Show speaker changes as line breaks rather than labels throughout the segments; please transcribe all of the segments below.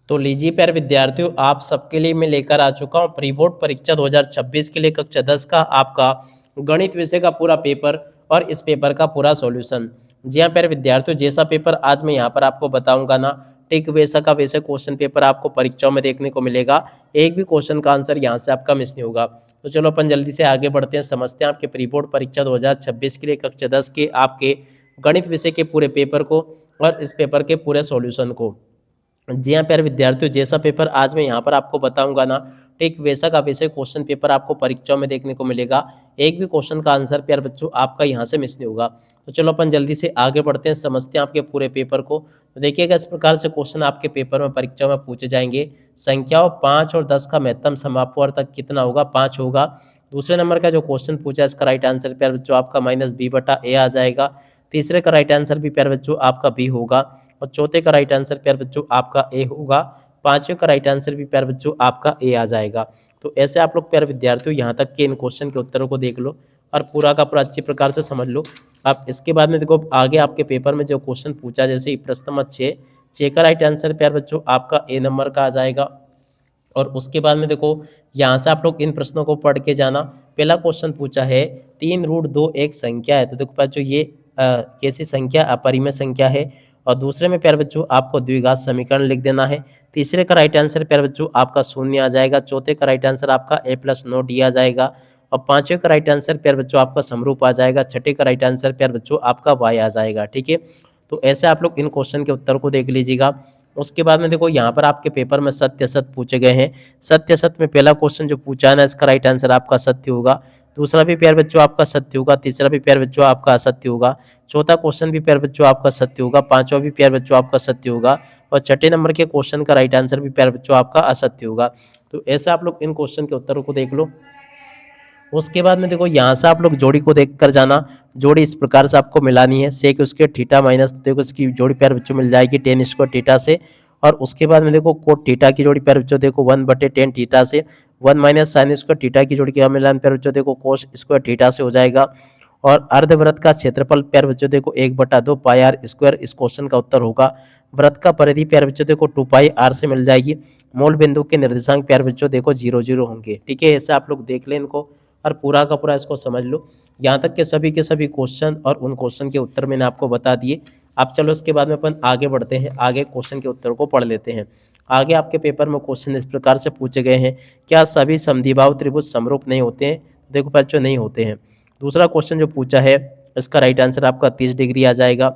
तो लीजिए प्यारे विद्यार्थियों, आप सबके लिए मैं लेकर आ चुका हूँ प्री बोर्ड परीक्षा 2026 के लिए कक्षा 10 का आपका गणित विषय का पूरा पेपर और इस पेपर का पूरा सॉल्यूशन। जी हाँ प्यारे विद्यार्थियों, जैसा पेपर आज मैं यहाँ पर आपको बताऊंगा ना, ठीक वैसा का वैसे क्वेश्चन पेपर आपको परीक्षाओं में देखने को मिलेगा। एक भी क्वेश्चन का आंसर यहाँ से आपका मिस नहीं होगा। तो चलो अपन जल्दी से आगे बढ़ते हैं, समझते हैं आपके प्री बोर्ड परीक्षा 2026 के लिए कक्षा 10 के आपके गणित विषय के पूरे पेपर को और इस पेपर के पूरे सॉल्यूशन को। जी हाँ प्यारे विद्यार्थियों, जैसा पेपर आज मैं यहाँ पर आपको बताऊंगा ना, ठीक वैसा का वैसे क्वेश्चन पेपर आपको परीक्षाओं में देखने को मिलेगा। एक भी क्वेश्चन का आंसर प्यारे बच्चों आपका यहाँ से मिस नहीं होगा। तो चलो अपन जल्दी से आगे बढ़ते हैं, समझते हैं आपके पूरे पेपर को। तो देखिएगा, इस प्रकार से क्वेश्चन आपके पेपर में परीक्षा में पूछे जाएंगे। संख्याओं 5 और 10 का महत्तम समापवर्तक कितना होगा? 5 होगा। दूसरे नंबर का जो क्वेश्चन पूछा है, इसका राइट आंसर प्यारे बच्चों आपका -b/a आ जाएगा। तीसरे का राइट आंसर भी प्यारे बच्चों आपका बी होगा और चौथे का राइट आंसर प्यारे बच्चों आपका ए होगा। पांचवें का राइट आंसर भी प्यारे बच्चों आपका ए आ जाएगा। तो ऐसे आप लोग प्यारे विद्यार्थियों यहाँ तक के इन क्वेश्चन के उत्तरों को देख लो और पूरा का पूरा अच्छी प्रकार से समझ लो। आप इसके बाद में देखो आगे आपके पेपर में जो क्वेश्चन पूछा, जैसे प्रश्न नंबर 6 का राइट आंसर प्यारे बच्चों आपका ए नंबर का आ जाएगा। और उसके बाद में देखो यहाँ से आप लोग इन प्रश्नों को पढ़ के जाना। पहला क्वेश्चन पूछा है 3√2 एक संख्या है, तो देखो बच्चों ये कैसी संख्या? अपरिमेय संख्या है। और दूसरे में प्यारे बच्चों आपको द्विघात समीकरण लिख देना है। तीसरे का राइट आंसर प्यारे बच्चों आपका शून्य आ जाएगा। चौथे का राइट आंसर आपका a+9d आ जाएगा। और पांचवें का राइट आंसर प्यारे बच्चों आपका समरूप आ जाएगा। छठे का राइट आंसर प्यारे बच्चों आपका y आ जाएगा। ठीक है, तो ऐसे आप लोग इन क्वेश्चन के उत्तर को देख लीजिएगा। उसके बाद में देखो यहाँ पर आपके पेपर में सत्य असत पूछे गए हैं। सत्य असत में पहला क्वेश्चन जो पूछा है ना, इसका राइट आंसर आपका सत्य होगा। दूसरा भी प्यारे बच्चों आपका सत्य होगा। तीसरा भी प्यारे बच्चों आपका असत्य होगा। चौथा क्वेश्चन भी प्यारे बच्चों आपका सत्य होगा। पांचवा भी प्यारे बच्चों आपका सत्य होगा। और छठे नंबर के क्वेश्चन का राइट आंसर भी प्यारे बच्चों आपका असत्य होगा। तो ऐसे आप लोग इन क्वेश्चन के उत्तरों को देख लो। उसके बाद में देखो यहाँ से आप लोग जोड़ी को देख कर जाना। जोड़ी इस प्रकार से आपको मिलानी है। सेक उसके थीटा माइनस, देखो इसकी जोड़ी प्यारे बच्चों मिल जाएगी tan² थीटा से। और उसके बाद में देखो कोट थीटा की जोड़ी प्यारे बच्चों देखो 1/tan थीटा से। 1 माइनस sin² थीटा की जोड़ी क्या मिलान प्यारे बच्चों देखो cos² थीटा से हो जाएगा। और अर्धवृत्त का क्षेत्रफल प्यारे बच्चों देखो 1/2 पाई आर स्क्वायर इस क्वेश्चन का उत्तर होगा। वृत्त का परिधि प्यारे बच्चों देखो 2 पाई आर से मिल जाएगी। मूल बिंदु के निर्देशांक प्यारे बच्चों देखो 0 0 होंगे। ठीक है, ऐसे आप लोग देख लें इनको और पूरा का पूरा इसको समझ लो। यहाँ तक के सभी क्वेश्चन और उन क्वेश्चन के उत्तर मैंने आपको बता दिए। अब चलो इसके बाद में अपन आगे बढ़ते हैं, आगे क्वेश्चन के उत्तर को पढ़ लेते हैं। आगे आपके पेपर में क्वेश्चन इस प्रकार से पूछे गए हैं, क्या सभी समद्विबाहु त्रिभुज समरूप नहीं होते हैं? देखो बच्चों नहीं होते हैं। दूसरा क्वेश्चन जो पूछा है, इसका राइट आंसर आपका 30 डिग्री आ जाएगा।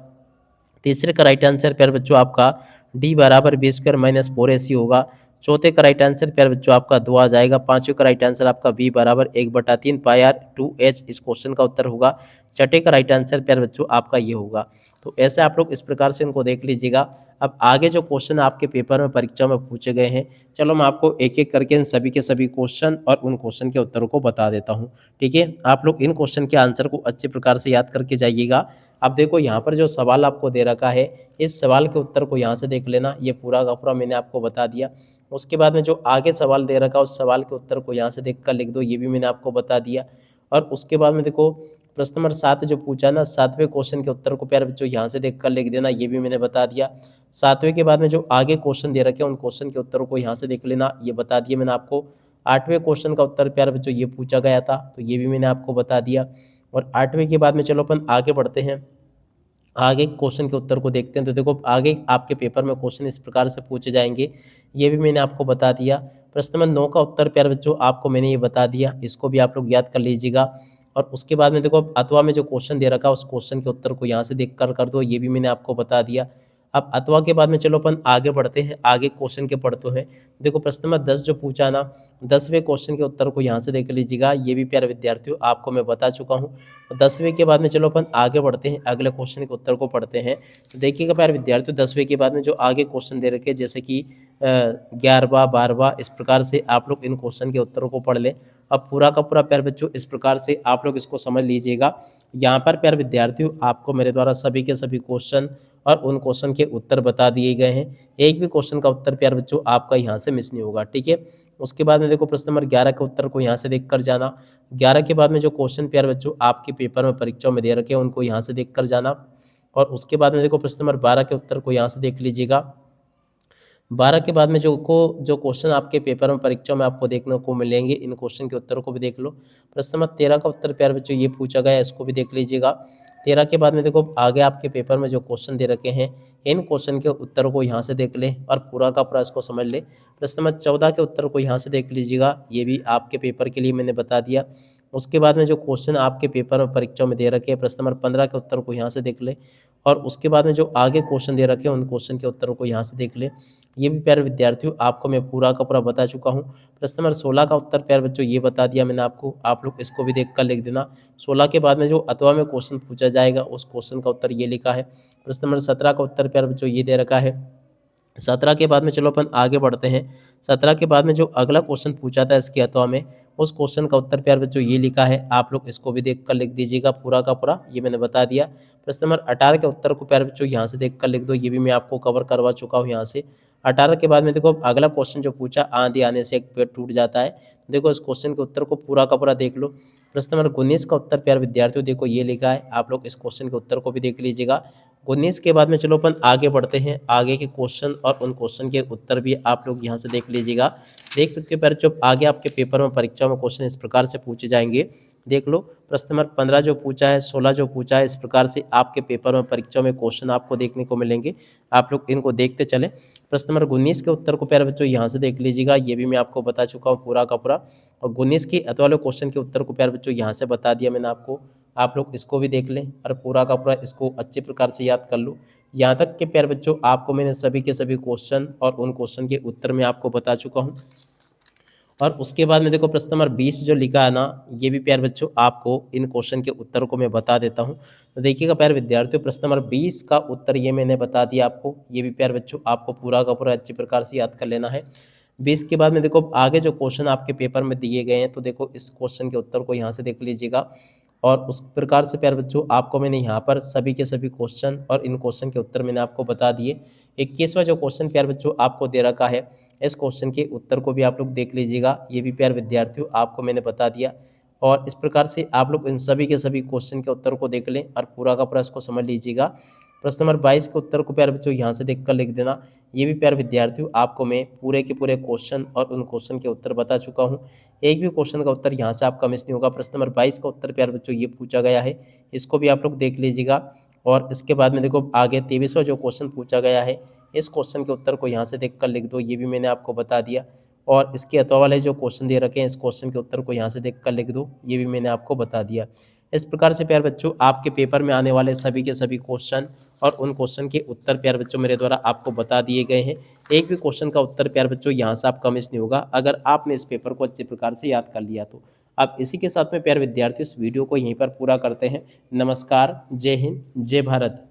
तीसरे का राइट आंसर प्यारे बच्चों आपका d बराबर b² - 4ac होगा। चौथे का राइट आंसर प्यारे बच्चों आपका 2 आ जाएगा। पांचवें का राइट आंसर आपका v बराबर 1/3 पाई आर 2h इस क्वेश्चन का उत्तर होगा। छठे का राइट आंसर प्यारे बच्चों आपका ये होगा। तो ऐसे आप लोग इस प्रकार से इनको देख लीजिएगा। अब आगे जो क्वेश्चन आपके पेपर में परीक्षा में पूछे गए हैं, चलो मैं आपको एक एक करके इन सभी के सभी क्वेश्चन और उन क्वेश्चन के उत्तरों को बता देता हूँ। ठीक है, आप लोग इन क्वेश्चन के आंसर को अच्छे प्रकार से याद करके जाइएगा। अब देखो यहाँ पर जो सवाल आपको दे रखा है, इस सवाल के उत्तर को यहाँ से देख लेना। ये पूरा का पूरा मैंने आपको बता दिया। उसके बाद में जो आगे सवाल दे रखा है, उस सवाल के उत्तर को यहाँ से देख कर लिख दो, ये भी मैंने आपको बता दिया। और उसके बाद में देखो प्रश्न नंबर 7 जो पूछा ना, 7वें क्वेश्चन के उत्तर को प्यारे बच्चों यहाँ से देख कर लिख देना, ये भी मैंने बता दिया। 7वें के बाद में जो आगे क्वेश्चन दे रखे हैं, उन क्वेश्चन के उत्तरों को यहाँ से देख लेना, ये बता दिया मैंने आपको। 8वें क्वेश्चन का उत्तर प्यारे बच्चों ये पूछा गया था, तो ये भी मैंने आपको बता दिया। और 8वें के बाद में चलो अपन आगे बढ़ते हैं, आगे क्वेश्चन के उत्तर को देखते हैं। तो देखो आगे आपके पेपर में क्वेश्चन इस प्रकार से पूछे जाएंगे, ये भी मैंने आपको बता दिया। प्रश्न नंबर 9 का उत्तर प्यारे बच्चों आपको मैंने ये बता दिया, इसको भी आप लोग याद कर लीजिएगा। और उसके बाद में देखो अथवा में जो क्वेश्चन दे रखा है, उस क्वेश्चन के उत्तर को यहाँ से देख कर दो, ये भी मैंने आपको बता दिया। अब अथवा के बाद में चलो अपन आगे बढ़ते हैं, आगे क्वेश्चन के पढ़ते हैं। देखो प्रश्न नंबर 10 जो पूछा ना, 10वें क्वेश्चन के उत्तर को यहाँ से देख लीजिएगा, ये भी प्यारे विद्यार्थियों आपको मैं बता चुका हूँ। 10वें के बाद में चलो अपन आगे बढ़ते हैं, अगले क्वेश्चन के उत्तर को पढ़ते हैं। तो देखिएगा प्यारे विद्यार्थियों, 10वें के बाद में जो आगे क्वेश्चन दे रखे हैं, जैसे कि 11वां 12वां, इस प्रकार से आप लोग इन क्वेश्चन के उत्तरों को पढ़ लें। अब पूरा का पूरा प्यारे बच्चों इस प्रकार से आप लोग इसको समझ लीजिएगा। यहाँ पर प्यारे विद्यार्थियों आपको मेरे द्वारा सभी के सभी क्वेश्चन और उन क्वेश्चन के उत्तर बता दिए गए हैं। एक भी क्वेश्चन का उत्तर प्यारे बच्चों आपका यहाँ से मिस नहीं होगा। ठीक है, उसके बाद में देखो प्रश्न नंबर 11 के उत्तर को यहाँ से देख कर जाना। 11 के बाद में जो क्वेश्चन प्यारे बच्चों आपके पेपर में परीक्षाओं में दे रखे हैं, उनको यहाँ से देख कर जाना। और उसके बाद में देखो प्रश्न नंबर 12 के उत्तर को यहाँ से देख लीजिएगा। 12 के बाद में जो क्वेश्चन आपके पेपर में परीक्षा में आपको देखने को मिलेंगे, इन क्वेश्चन के उत्तरों को भी देख लो। प्रश्न नंबर 13 का उत्तर प्यारे बच्चों ये पूछा गया है, इसको भी देख लीजिएगा। 13 के बाद में देखो आगे आपके पेपर में जो क्वेश्चन दे रखे हैं, इन क्वेश्चन के उत्तरों को यहाँ से देख लें और पूरा का पूरा इसको समझ लें। प्रश्न नंबर 14 के उत्तर को यहाँ से देख लीजिएगा, ये भी आपके पेपर के लिए मैंने बता दिया। उसके बाद में जो क्वेश्चन आपके पेपर में परीक्षा में दे रखे हैं, प्रश्न नंबर 15 के उत्तर को यहाँ से देख ले और उसके बाद में जो आगे क्वेश्चन दे रखे हैं उन क्वेश्चन के उत्तरों को यहाँ से देख ले। ये भी प्यारे विद्यार्थियों आपको मैं पूरा का पूरा बता चुका हूँ। प्रश्न नंबर 16 का उत्तर प्यारे बच्चों ये बता दिया मैंने आपको, आप लोग इसको भी देख कर लिख देना। 16 के बाद में जो अथवा में क्वेश्चन पूछा जाएगा उस क्वेश्चन का उत्तर ये लिखा है। प्रश्न नंबर 17 का उत्तर प्यारे बच्चों ये दे रखा है। 17 के बाद में चलो अपन आगे बढ़ते हैं। 17 के बाद में जो अगला क्वेश्चन पूछा था इसके अथवा में, उस क्वेश्चन का उत्तर प्यारे बच्चों ये लिखा है, आप लोग इसको भी देख कर लिख दीजिएगा पूरा का पूरा, ये मैंने बता दिया। प्रश्न नंबर 18 के उत्तर को प्यारे बच्चों यहाँ से देख कर लिख दो, ये भी मैं आपको कवर करवा चुका हूँ यहाँ से। 18 के बाद में देखो अगला क्वेश्चन जो पूछा, आंधी आने से एक पेड़ टूट जाता है। देखो इस क्वेश्चन के उत्तर को पूरा का पूरा देख लो। प्रश्न नंबर 19 का उत्तर प्यारे विद्यार्थियों देखो ये लिखा है, आप लोग इस क्वेश्चन के उत्तर को भी देख लीजिएगा। 19 के बाद में चलो अपन आगे बढ़ते हैं, आगे के क्वेश्चन और उन क्वेश्चन के उत्तर भी आप लोग यहाँ से देख लीजिएगा। देख सकते हो बच्चों आगे आपके पेपर में परीक्षा में क्वेश्चन इस प्रकार से पूछे जाएंगे, देख लो। प्रश्न नंबर 15 जो पूछा है, 16 जो पूछा है, इस प्रकार से आपके पेपर में परीक्षा में क्वेश्चन आपको देखने को मिलेंगे, आप लोग इनको देखते चले। प्रश्न नंबर 19 के उत्तर को प्यारे बच्चों यहाँ से देख लीजिएगा, ये भी मैं आपको बता चुका हूँ पूरा का पूरा। और 19 के अथवा वाले क्वेश्चन के उत्तर को प्यारे बच्चों यहाँ से बता दिया मैंने आपको, आप लोग इसको भी देख लें और पूरा का पूरा इसको अच्छे प्रकार से याद कर लो। यहाँ तक के प्यारे बच्चों आपको मैंने सभी के सभी क्वेश्चन और उन क्वेश्चन के उत्तर में आपको बता चुका हूँ। और उसके बाद में देखो प्रश्न नंबर 20 जो लिखा है ना, ये भी प्यारे बच्चों आपको इन क्वेश्चन के उत्तर को मैं बता देता हूँ। तो देखिएगा प्यारे विद्यार्थियों, प्रश्न नंबर 20 का उत्तर ये मैंने बता दिया आपको, ये भी प्यारे बच्चों आपको पूरा का पूरा अच्छी प्रकार से याद कर लेना है। 20 के बाद में देखो आगे जो क्वेश्चन आपके पेपर में दिए गए हैं, तो देखो इस क्वेश्चन के उत्तर को यहाँ से देख लीजिएगा। और उस प्रकार से प्यारे बच्चों आपको मैंने यहाँ पर सभी के सभी क्वेश्चन और इन क्वेश्चन के उत्तर मैंने आपको बता दिए। 21वां जो क्वेश्चन प्यारे बच्चों आपको दे रखा है, इस क्वेश्चन के उत्तर को भी आप लोग देख लीजिएगा, ये भी प्यारे विद्यार्थियों आपको मैंने बता दिया। और इस प्रकार से आप लोग इन सभी के सभी क्वेश्चन के उत्तर को देख लें और पूरा का पूरा इसको समझ लीजिएगा। प्रश्न नंबर 22 के उत्तर को प्यारे बच्चों यहाँ से देख कर लिख देना। ये भी प्यारे विद्यार्थियों आपको मैं पूरे के पूरे क्वेश्चन और उन क्वेश्चन के उत्तर बता चुका हूँ, एक भी क्वेश्चन का उत्तर यहाँ से आपका मिस नहीं होगा। प्रश्न नंबर 22 का उत्तर प्यारे बच्चों ये पूछा गया है, इसको भी आप लोग देख लीजिएगा। और इसके बाद में देखो आगे 23वां जो क्वेश्चन पूछा गया है, इस क्वेश्चन के उत्तर को यहाँ से देख कर लिख दो, ये भी मैंने आपको बता दिया। और इसके अथवा वाले जो क्वेश्चन दे रखे हैं, इस क्वेश्चन के उत्तर को यहाँ से देख कर लिख दो, ये भी मैंने आपको बता दिया। इस प्रकार से प्यारे बच्चों आपके पेपर में आने वाले सभी के सभी क्वेश्चन और उन क्वेश्चन के उत्तर प्यारे बच्चों मेरे द्वारा आपको बता दिए गए हैं। एक भी क्वेश्चन का उत्तर प्यारे बच्चों यहाँ से आपका मिस नहीं होगा, अगर आपने इस पेपर को अच्छे प्रकार से याद कर लिया तो। अब इसी के साथ में प्यारे विद्यार्थियों इस वीडियो को यहीं पर पूरा करते हैं। नमस्कार, जय हिंद, जय भारत।